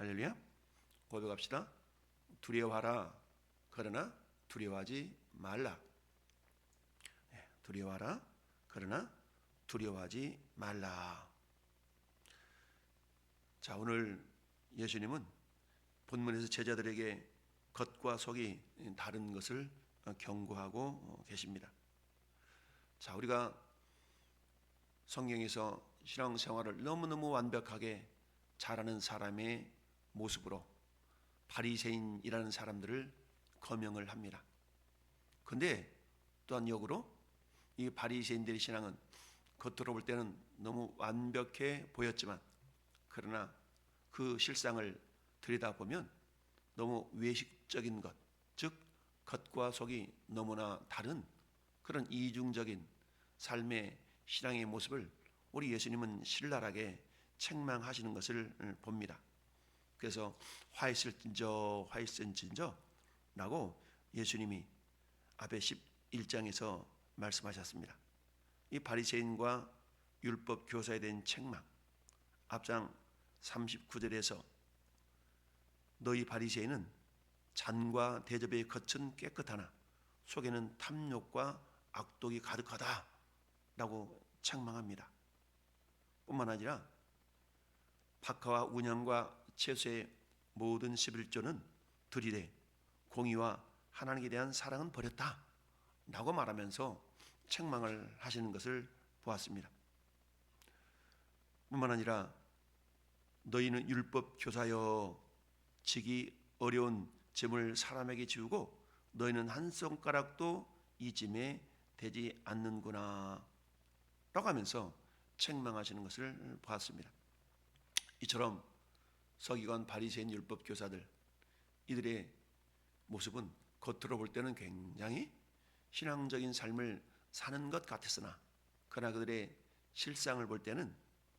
할렐루야. 고백합시다. 두려워하라. 그러나 두려워하지 말라. 두려워하라. 그러나 두려워하지 말라. 자, 오늘 예수님은 본문에서 제자들에게 겉과 속이 다른 것을 경고하고 계십니다. 자, 우리가 성경에서 신앙생활을 너무너무 완벽하게 잘하는 사람의 모습으로 바리새인이라는 사람들을 거명을 합니다. 그런데 또한 역으로 이 바리새인들의 신앙은 겉으로 볼 때는 너무 완벽해 보였지만, 그러나 그 실상을 들여다보면 너무 외식적인 것, 즉 겉과 속이 너무나 다른 그런 이중적인 삶의 신앙의 모습을 우리 예수님은 신랄하게 책망하시는 것을 봅니다. 그래서 화있을진저 화있을진저 라고 예수님이 앞에 11장에서 말씀하셨습니다. 이 바리새인과 율법 교사에 대한 책망, 앞장 39절에서 너희 바리새인은 잔과 대접의 겉은 깨끗하나 속에는 탐욕과 악독이 가득하다 라고 책망합니다. 뿐만 아니라 박하와 운양과 채소의 모든 11조는 들이되 공의와 하나님에 대한 사랑은 버렸다 라고 말하면서 책망을 하시는 것을 보았습니다. 뿐만 아니라 너희는 율법 교사여 지기 어려운 짐을 사람에게 지우고 너희는 한 손가락도 이 짐에 되지 않는구나 라고 하면서 책망하시는 것을 보았습니다. 이처럼 서기관 바리새인 율법 교사들, 이들의 모습은 겉으로 볼 때는 굉장히 신앙적인 삶을 사는 것 같았으나, 그러나 그들의 실상을 볼 때는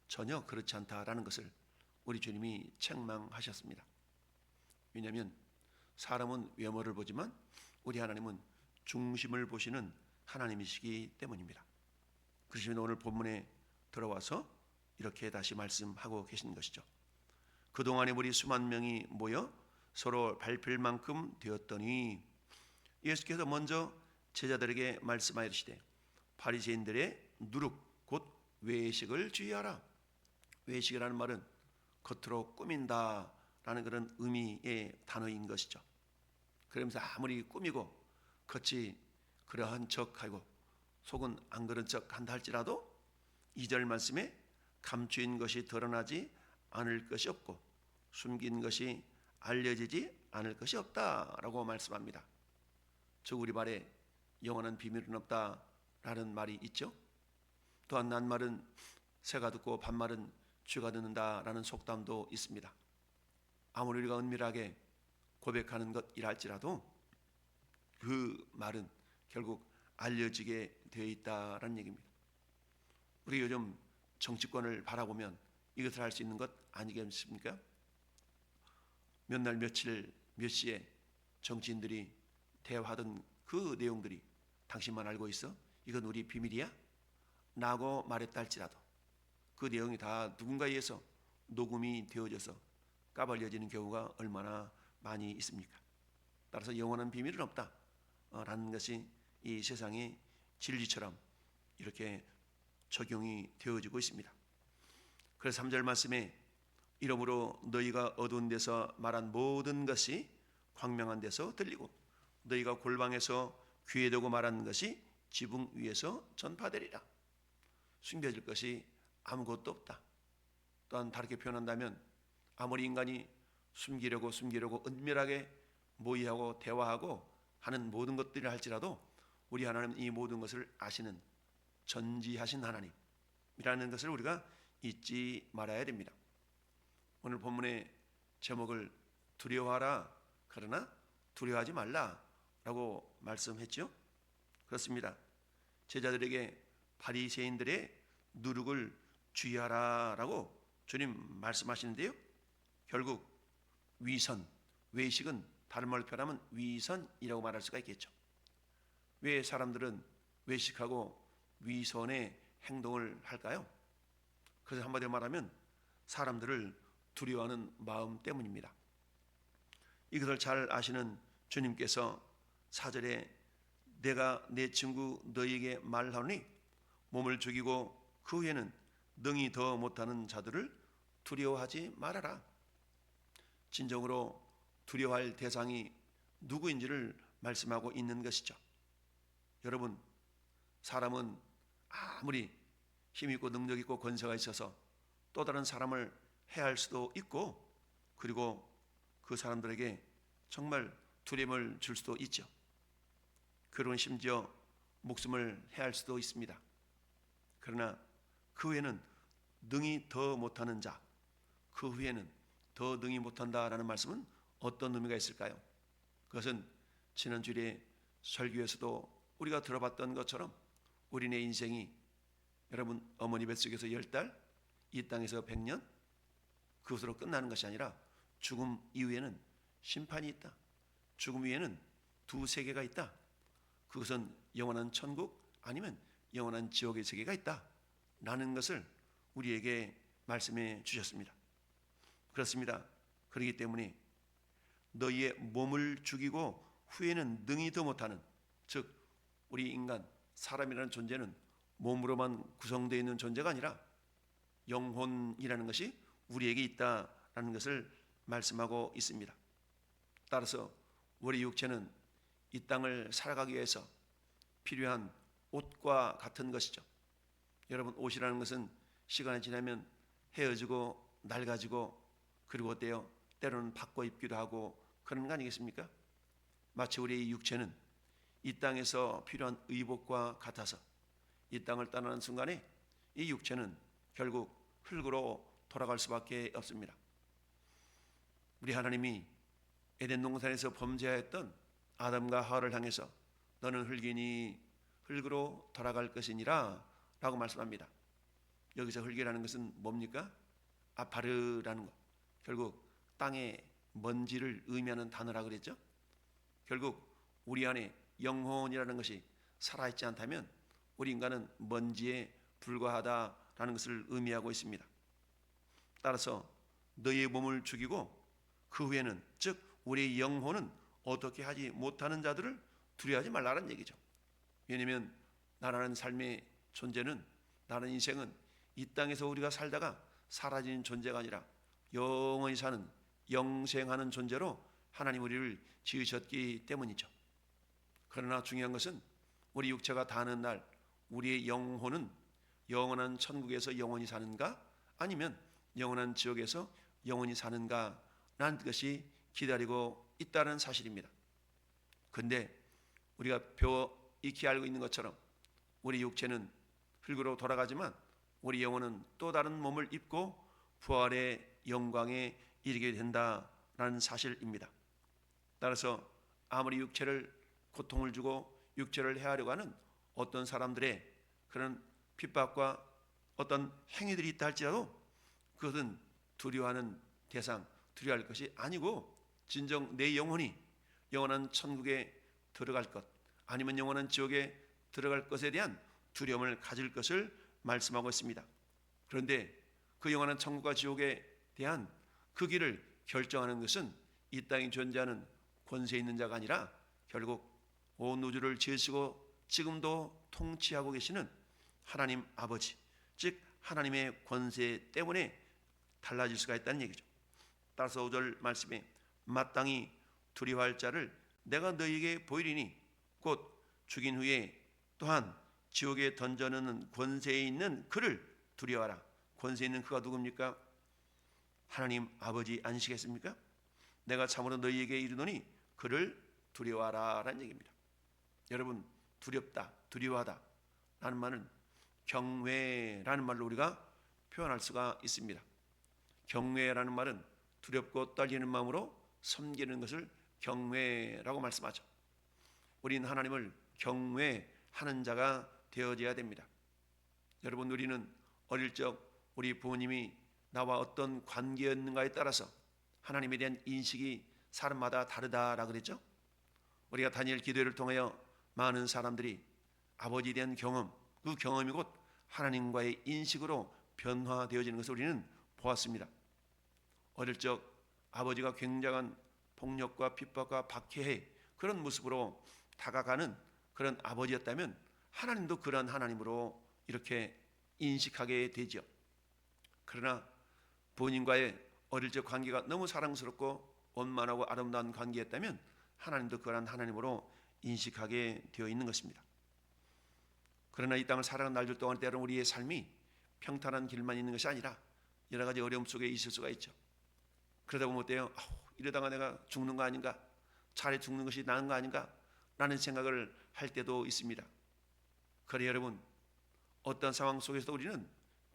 전혀 그렇지 않다라는 것을 우리 주님이 책망하셨습니다. 왜냐하면 사람은 외모를 보지만 우리 하나님은 중심을 보시는 하나님이시기 때문입니다. 그러시면 오늘 본문에 들어와서 이렇게 다시 말씀하고 계신 것이죠. 그동안에 우리 수만 명이 모여 서로 밟힐 만큼 되었더니, 예수께서 먼저 제자들에게 말씀하시되 바리새인들의 누룩 곧 외식을 주의하라. 외식이라는 말은 겉으로 꾸민다 라는 그런 의미의 단어인 것이죠. 그러면서 아무리 꾸미고 겉이 그러한 척하고 속은 안 그런 척 한다 할지라도 2절 말씀에 감추인 것이 드러나지 않을 것이 없고 숨긴 것이 알려지지 않을 것이 없다라고 말씀합니다. 즉 우리 말에 영원한 비밀은 없다라는 말이 있죠. 또한 낱말은 새가 듣고 반말은 쥐가 듣는다라는 속담도 있습니다. 아무리 우리가 은밀하게 고백하는 것이라 할지라도 그 말은 결국 알려지게 되어 있다라는 얘기입니다. 우리 요즘 정치권을 바라보면 이것을 할 수 있는 것 아니겠습니까? 몇 날 며칠 몇 시에 정치인들이 대화하던 그 내용들이 당신만 알고 있어? 이건 우리 비밀이야? 라고 말했다 할지라도 그 내용이 다 누군가에 의해서 녹음이 되어져서 까발려지는 경우가 얼마나 많이 있습니까? 따라서 영원한 비밀은 없다 라는 것이 이 세상의 진리처럼 이렇게 적용이 되어지고 있습니다. 그래서 3절 말씀에 이러므로 너희가 어두운 데서 말한 모든 것이 광명한 데서 들리고 너희가 골방에서 귀에 대고 말한 것이 지붕 위에서 전파되리라. 숨겨질 것이 아무것도 없다. 또한 다르게 표현한다면 아무리 인간이 숨기려고 은밀하게 모의하고 대화하고 하는 모든 것들을 할지라도 우리 하나님은 이 모든 것을 아시는 전지하신 하나님이라는 것을 우리가 잊지 말아야 됩니다. 오늘 본문의 제목을 두려워하라 그러나 두려워하지 말라 라고 말씀했죠. 그렇습니다. 제자들에게 바리새인들의 누룩을 주의하라 라고 주님 말씀하시는데요, 결국 위선, 외식은 다른 말로 표현하면 위선이라고 말할 수가 있겠죠. 왜 사람들은 외식하고 위선의 행동을 할까요? 그래서 한마디로 말하면 사람들을 두려워하는 마음 때문입니다. 이것을 잘 아시는 주님께서 4절에 내가 내 친구 너희에게 말하노니 몸을 죽이고 그 후에는 능히 더 못하는 자들을 두려워하지 말아라. 진정으로 두려워할 대상이 누구인지를 말씀하고 있는 것이죠. 여러분, 사람은 아무리 힘있고 능력있고 권세가 있어서 또 다른 사람을 해할 수도 있고, 그리고 그 사람들에게 정말 두려움을 줄 수도 있죠. 그런 심지어 목숨을 해할 수도 있습니다. 그러나 그 후에는 능히 더 못하는 자, 그 후에는 더 능히 못한다라는 말씀은 어떤 의미가 있을까요? 그것은 지난주에 설교에서도 우리가 들어봤던 것처럼 우리네 인생이, 여러분, 어머니 뱃속에서 10달, 이 땅에서 100년, 그것으로 끝나는 것이 아니라 죽음 이후에는 심판이 있다. 죽음 이후에는 두 세계가 있다. 그것은 영원한 천국 아니면 영원한 지옥의 세계가 있다 라는 것을 우리에게 말씀해 주셨습니다. 그렇습니다. 그렇기 때문에 너희의 몸을 죽이고 후에는 능히 더 못하는, 즉 우리 인간, 사람이라는 존재는 몸으로만 구성되어 있는 존재가 아니라 영혼이라는 것이 우리에게 있다라는 것을 말씀하고 있습니다. 따라서 우리 육체는 이 땅을 살아가기 위해서 필요한 옷과 같은 것이죠. 여러분, 옷이라는 것은 시간이 지나면 헤어지고 낡아지고, 그리고 어때요? 때로는 바꿔 입기도 하고 그런 거 아니겠습니까? 마치 우리의 육체는 이 땅에서 필요한 의복과 같아서 이 땅을 떠나는 순간에 이 육체는 결국 흙으로 돌아갈 수밖에 없습니다. 우리 하나님이 에덴 동산에서 범죄하였던 아담과 하와를 향해서 너는 흙이니 흙으로 돌아갈 것이니라 라고 말씀합니다. 여기서 흙이라는 것은 뭡니까? 아파르라는 것, 결국 땅의 먼지를 의미하는 단어라 그랬죠. 결국 우리 안에 영혼이라는 것이 살아있지 않다면 우리 인간은 먼지에 불과하다라는 것을 의미하고 있습니다. 따라서 너희의 몸을 죽이고 그 후에는, 즉 우리의 영혼은 어떻게 하지 못하는 자들을 두려워하지 말라는 얘기죠. 왜냐하면 나라는 삶의 존재는, 나라는 인생은 이 땅에서 우리가 살다가 사라지는 존재가 아니라 영원히 사는, 영생하는 존재로 하나님 우리를 지으셨기 때문이죠. 그러나 중요한 것은 우리 육체가 다하는 날 우리의 영혼은 영원한 천국에서 영원히 사는가 아니면 영원한 지옥에서 영원히 사는가 라는 것이 기다리고 있다는 사실입니다. 근데 우리가 익히 알고 있는 것처럼 우리 육체는 흙으로 돌아가지만 우리 영혼은 또 다른 몸을 입고 부활의 영광에 이르게 된다라는 사실입니다. 따라서 아무리 육체를 고통을 주고 육체를 해하려고 하는 어떤 사람들의 그런 핍박과 어떤 행위들이 있다 할지라도 그것은 두려워하는 대상, 두려워할 것이 아니고 진정 내 영혼이 영원한 천국에 들어갈 것 아니면 영원한 지옥에 들어갈 것에 대한 두려움을 가질 것을 말씀하고 있습니다. 그런데 그 영원한 천국과 지옥에 대한 그 길을 결정하는 것은 이 땅에 존재하는 권세 있는 자가 아니라 결국 온 우주를 지으시고 지금도 통치하고 계시는 하나님 아버지, 즉 하나님의 권세 때문에 달라질 수가 있다는 얘기죠. 따라서 5절 말씀에 마땅히 두려워할 자를 내가 너희에게 보이리니 곧 죽인 후에 또한 지옥에 던져넣는 권세에 있는 그를 두려워하라. 권세 있는 그가 누굽니까? 하나님 아버지 아니시겠습니까? 내가 참으로 너희에게 이르노니 그를 두려워하라 라는 얘기입니다. 여러분, 두렵다, 두려워하다 라는 말은 경외라는 말로 우리가 표현할 수가 있습니다. 경외라는 말은 두렵고 떨리는 마음으로 섬기는 것을 경외라고 말씀하죠. 우리는 하나님을 경외하는 자가 되어져야 됩니다. 여러분, 우리는 어릴 적 우리 부모님이 나와 어떤 관계였는가에 따라서 하나님에 대한 인식이 사람마다 다르다라고 그랬죠. 우리가 다니엘 기도회를 통하여 많은 사람들이 아버지에 대한 경험, 그 경험이 곧 하나님과의 인식으로 변화되어지는 것을 우리는 보았습니다. 어릴 적 아버지가 굉장한 폭력과 핍박과 박해의 그런 모습으로 다가가는 그런 아버지였다면 하나님도 그런 하나님으로 이렇게 인식하게 되죠. 그러나 본인과의 어릴 적 관계가 너무 사랑스럽고 원만하고 아름다운 관계였다면 하나님도 그런 하나님으로 인식하게 되어 있는 것입니다. 그러나 이 땅을 살아가는 날들 동안 때로는 우리의 삶이 평탄한 길만 있는 것이 아니라 여러 가지 어려움 속에 있을 수가 있죠. 그러다 보면 어때요? 이러다가 내가 죽는 거 아닌가? 차라리 죽는 것이 나은 거 아닌가? 라는 생각을 할 때도 있습니다. 그래 여러분, 어떤 상황 속에서도 우리는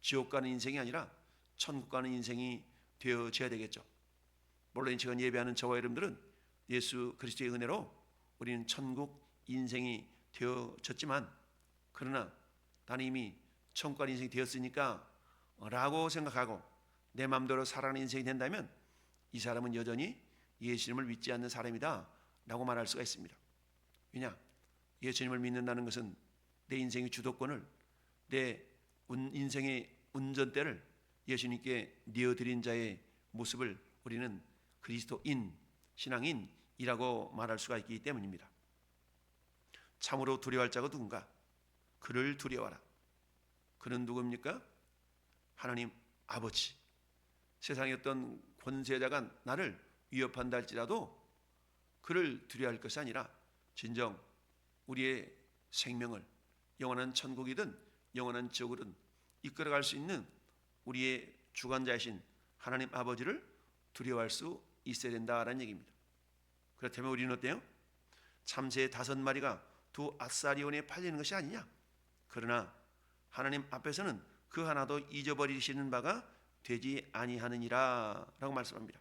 지옥 가는 인생이 아니라 천국 가는 인생이 되어져야 되겠죠. 물론 지금 예배하는 저와 여러분들은 예수 그리스도의 은혜로 우리는 천국 인생이 되어졌지만, 그러나 나는 이미 천국 가는 인생이 되었으니까 라고 생각하고 내 마음대로 살아가는 인생이 된다면 이 사람은 여전히 예수님을 믿지 않는 사람이다 라고 말할 수가 있습니다. 왜냐? 예수님을 믿는다는 것은 내 인생의 주도권을, 내 인생의 운전대를 예수님께 내어드린 자의 모습을 우리는 그리스도인, 신앙인이라고 말할 수가 있기 때문입니다. 참으로 두려워할 자가 누군가? 그를 두려워하라. 그는 누굽니까? 하나님 아버지. 세상의 어떤 권세자가 나를 위협한다 할지라도 그를 두려워할 것이 아니라 진정 우리의 생명을 영원한 천국이든 영원한 지옥이든 이끌어갈 수 있는 우리의 주관자이신 하나님 아버지를 두려워할 수 있어야 된다라는 얘기입니다. 그렇다면 우리는 어때요? 참새 5마리가 두 아사리온에 팔리는 것이 아니냐? 그러나 하나님 앞에서는 그 하나도 잊어버리시는 바가 되지 아니하느니라 라고 말씀합니다.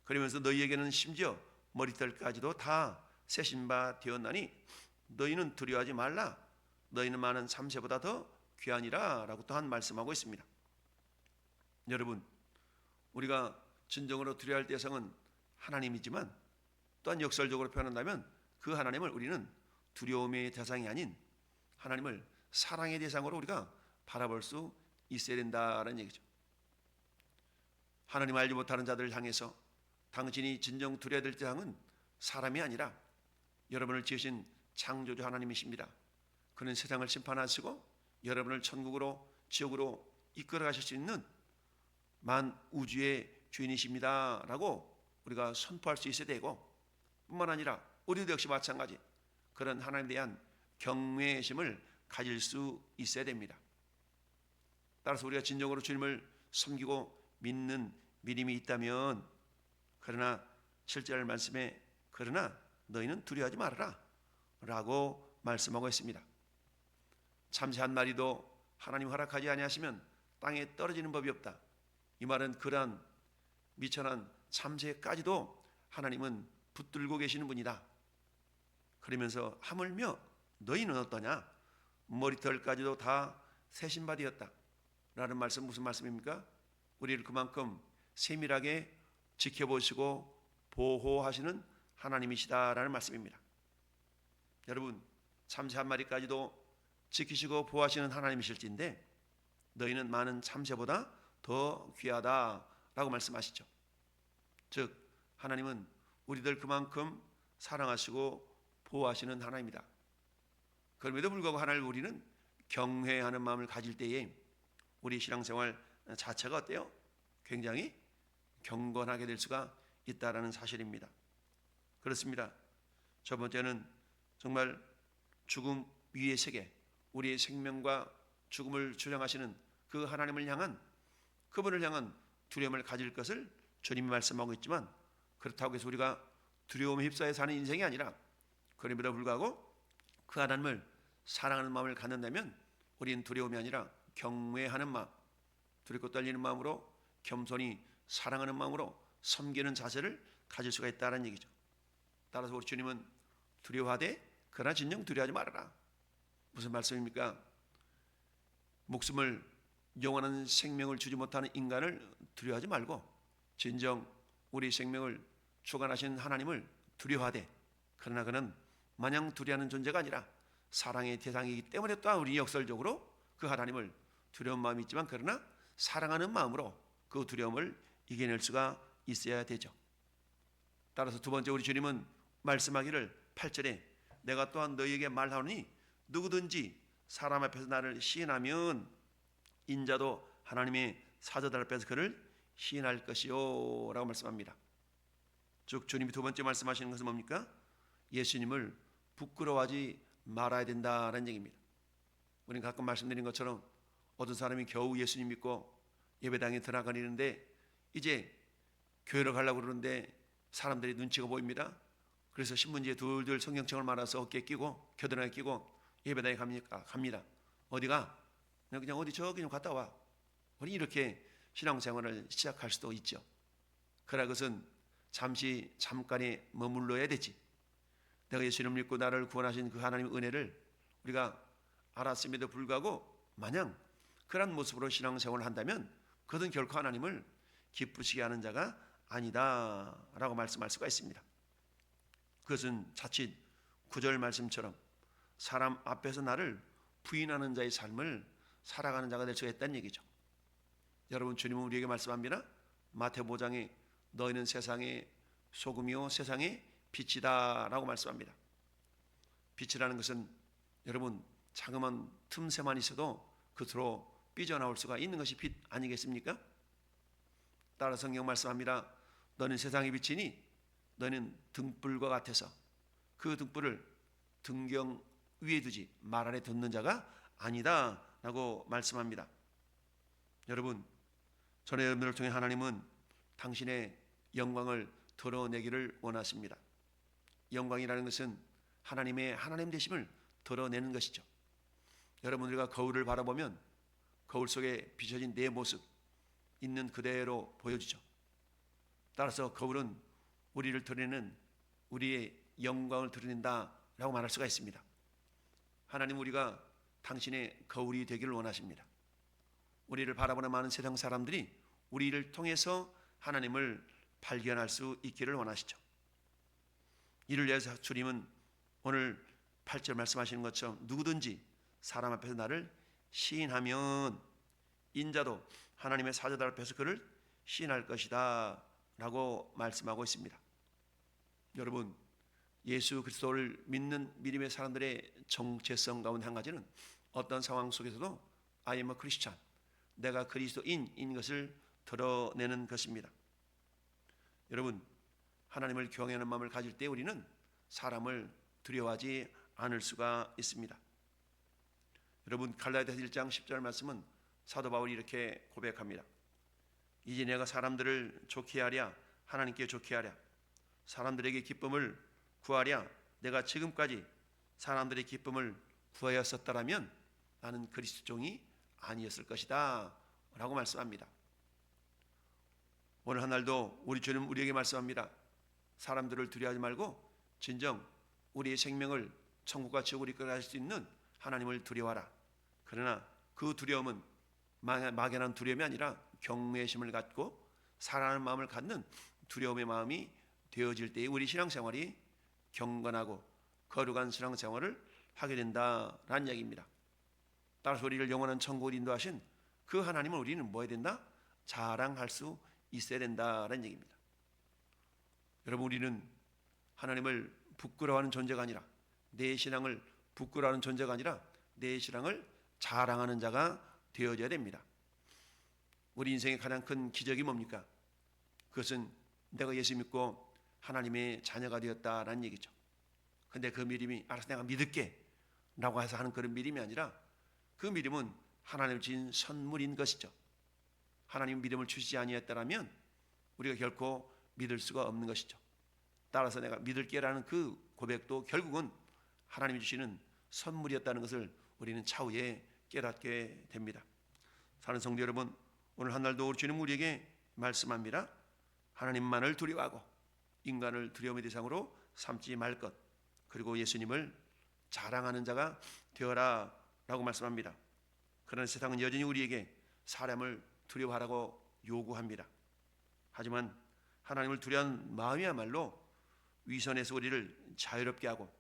그러면서 너희에게는 심지어 머리털까지도 다 세신 바 되었나니 너희는 두려워하지 말라. 너희는 많은 참새보다 더 귀하니라 라고 또한 말씀하고 있습니다. 여러분, 우리가 진정으로 두려워할 대상은 하나님이지만 또한 역설적으로 표현한다면 그 하나님을 우리는 두려움의 대상이 아닌 하나님을 사랑의 대상으로 우리가 바라볼 수 있어야 된다는 얘기죠. 하나님 알지 못하는 자들을 향해서 당신이 진정 두려워야 될 대상은 사람이 아니라 여러분을 지으신 창조주 하나님이십니다. 그는 세상을 심판하시고 여러분을 천국으로 지옥으로 이끌어 가실 수 있는 만 우주의 주인이십니다 라고 우리가 선포할 수 있어야 되고, 뿐만 아니라 우리도 역시 마찬가지 그런 하나님에 대한 경외심을 가질 수 있어야 됩니다. 따라서 우리가 진정으로 주님을 섬기고 믿는 믿음이 있다면, 그러나 실제할 말씀에 그러나 너희는 두려워하지 말아라 라고 말씀하고 있습니다. 참새 한 마리도 하나님 허락하지 아니하시면 땅에 떨어지는 법이 없다. 이 말은 그러한 미천한 참새까지도 하나님은 붙들고 계시는 분이다. 그러면서 하물며 너희는 어떠냐? 머리털까지도 다 세신 바 되었다 라는 말씀, 무슨 말씀입니까? 우리를 그만큼 세밀하게 지켜보시고 보호하시는 하나님이시다라는 말씀입니다. 여러분, 참새 한 마리까지도 지키시고 보호하시는 하나님이실진데 너희는 많은 참새보다 더 귀하다라고 말씀하시죠. 즉 하나님은 우리들 그만큼 사랑하시고 보호하시는 하나님이다. 그럼에도 불구하고 하나님을 우리는 경외하는 마음을 가질 때에 우리 신앙생활 자체가 어때요? 굉장히 경건하게 될 수가 있다라는 사실입니다. 그렇습니다. 첫 번째는 정말 죽음 위의 세계, 우리의 생명과 죽음을 주장하시는 그 하나님을 향한, 그분을 향한 두려움을 가질 것을 주님이 말씀하고 있지만, 그렇다고 해서 우리가 두려움에 휩싸여 사는 인생이 아니라 그럼에도 불구하고 그 하나님을 사랑하는 마음을 갖는다면 우리는 두려움이 아니라 경외하는 마음, 두렵고 떨리는 마음으로 겸손히 사랑하는 마음으로 섬기는 자세를 가질 수가 있다는 얘기죠. 따라서 우리 주님은 두려워하되 그러나 진정 두려워하지 말아라. 무슨 말씀입니까? 목숨을, 영원한 생명을 주지 못하는 인간을 두려워하지 말고 진정 우리 생명을 주관하신 하나님을 두려워하되, 그러나 그는 마냥 두려워하는 존재가 아니라 사랑의 대상이기 때문에 또한 우리 역설적으로 그 하나님을 두려운 마음이 있지만 그러나 사랑하는 마음으로 그 두려움을 이겨낼 수가 있어야 되죠. 따라서 두 번째 우리 주님은 말씀하기를 8절에 내가 또한 너희에게 말하노니 누구든지 사람 앞에서 나를 시인하면 인자도 하나님의 사자들 앞에서 그를 시인할 것이요 라고 말씀합니다. 즉 주님이 두 번째 말씀하시는 것은 뭡니까? 예수님을 부끄러워하지 말아야 된다는 얘기입니다. 우리는 가끔 말씀드린 것처럼 어떤 사람이 겨우 예수님 믿고 예배당에 들어가는데 이제 교회로 가려고 그러는데 사람들이 눈치가 보입니다. 그래서 신문지에 둘둘 성경책을 말아서 어깨에 끼고 겨드랑이에 끼고 예배당에 갑니다. 어디가? 그냥 어디 저기 좀 갔다 와. 우리 이렇게 신앙생활을 시작할 수도 있죠. 그러나 그것은 잠깐에 머물러야 되지. 내가 예수님을 믿고 나를 구원하신 그 하나님의 은혜를 우리가 알았음에도 불구하고 마냥 그런 모습으로 신앙생활을 한다면 그것은 결코 하나님을 기쁘시게 하는 자가 아니다 라고 말씀할 수가 있습니다. 그것은 자칫 9절 말씀처럼 사람 앞에서 나를 부인하는 자의 삶을 살아가는 자가 될 수가 있다는 얘기죠. 여러분 주님은 우리에게 말씀합니다. 마태복음 5장에 너희는 세상의 소금이요 세상의 빛이다 라고 말씀합니다. 빛이라는 것은 여러분 자그마한 틈새만 있어도 그것으로 삐져나올 수가 있는 것이 빛 아니겠습니까? 따라 성경 말씀합니다. 너는 세상의 빛이니 너는 등불과 같아서 그 등불을 등경 위에 두지 말 아래 듣는 자가 아니다 라고 말씀합니다. 여러분 저는 여러분들을 통해 하나님은 당신의 영광을 드러내기를 원하십니다. 영광이라는 것은 하나님의 하나님 되심을 드러내는 것이죠. 여러분들과 거울을 바라보면 거울 속에 비춰진 내 모습 있는 그대로 보여지죠. 따라서 거울은 우리를 드러내는 우리의 영광을 드러낸다라고 말할 수가 있습니다. 하나님 우리가 당신의 거울이 되기를 원하십니다. 우리를 바라보는 많은 세상 사람들이 우리를 통해서 하나님을 발견할 수 있기를 원하시죠. 이를 위해서 주님은 오늘 8절 말씀하시는 것처럼 누구든지 사람 앞에서 나를 시인하면 인자도 하나님의 사자들 앞에서 그를 시인할 것이다 라고 말씀하고 있습니다. 여러분 예수 그리스도를 믿는 믿음의 사람들의 정체성 가운데 한 가지는 어떤 상황 속에서도 I am a Christian, 내가 그리스도인인 것을 드러내는 것입니다. 여러분 하나님을 경외하는 마음을 가질 때 우리는 사람을 두려워하지 않을 수가 있습니다. 여러분 갈라디아서 1장 10절 말씀은 사도 바울이 이렇게 고백합니다. 이제 내가 사람들을 좋게 하랴 하나님께 좋게 하랴 사람들에게 기쁨을 구하랴 내가 지금까지 사람들의 기쁨을 구하였었다라면 나는 그리스도 종이 아니었을 것이다 라고 말씀합니다. 오늘 한 날도 우리 주님 우리에게 말씀합니다. 사람들을 두려워하지 말고 진정 우리의 생명을 천국과 지옥으로 이끌어갈 수 있는 하나님을 두려워하라. 그러나 그 두려움은 막연한 두려움이 아니라 경외심을 갖고 사랑하는 마음을 갖는 두려움의 마음이 되어질 때에 우리 신앙생활이 경건하고 거룩한 신앙생활을 하게 된다라는 이야기입니다. 따라서 우리를 영원한 천국으로 인도하신 그 하나님을 우리는 뭐 해야 된다? 자랑할 수 있어야 된다라는 얘기입니다. 여러분 우리는 하나님을 부끄러워하는 존재가 아니라 내 신앙을 부끄러워하는 존재가 아니라 내 신앙을 자랑하는 자가 되어져야 됩니다. 우리 인생의 가장 큰 기적이 뭡니까? 그것은 내가 예수 믿고 하나님의 자녀가 되었다라는 얘기죠. 근데 그 믿음이 알아서 내가 믿을게 라고 해서 하는 그런 믿음이 아니라 그 믿음은 하나님을 주신 선물인 것이죠. 하나님 믿음을 주시지 아니했다라면 우리가 결코 믿을 수가 없는 것이죠. 따라서 내가 믿을게라는 그 고백도 결국은 하나님이 주시는 선물이었다는 것을 우리는 차후에 깨닫게 됩니다. 사는 성도 여러분, 오늘 한날도 우리 주님 우리에게 말씀합니다. 하나님만을 두려워하고 인간을 두려움의 대상으로 삼지 말 것, 그리고 예수님을 자랑하는 자가 되어라 라고 말씀합니다. 그러나 세상은 여전히 우리에게 사람을 두려워하라고 요구합니다. 하지만 하나님을 두려워하는 마음이야말로 위선에서 우리를 자유롭게 하고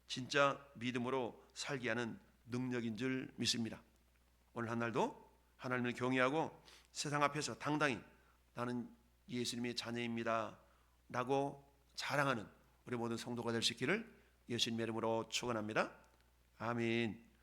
진짜 믿음으로 살게 하는 능력인 줄 믿습니다. 오늘 한날도 하나님을 경외하고 세상 앞에서 당당히 나는 예수님의 자녀입니다 라고 자랑하는 우리 모든 성도가 될 수 있기를 예수님의 이름으로 축원합니다. 아멘.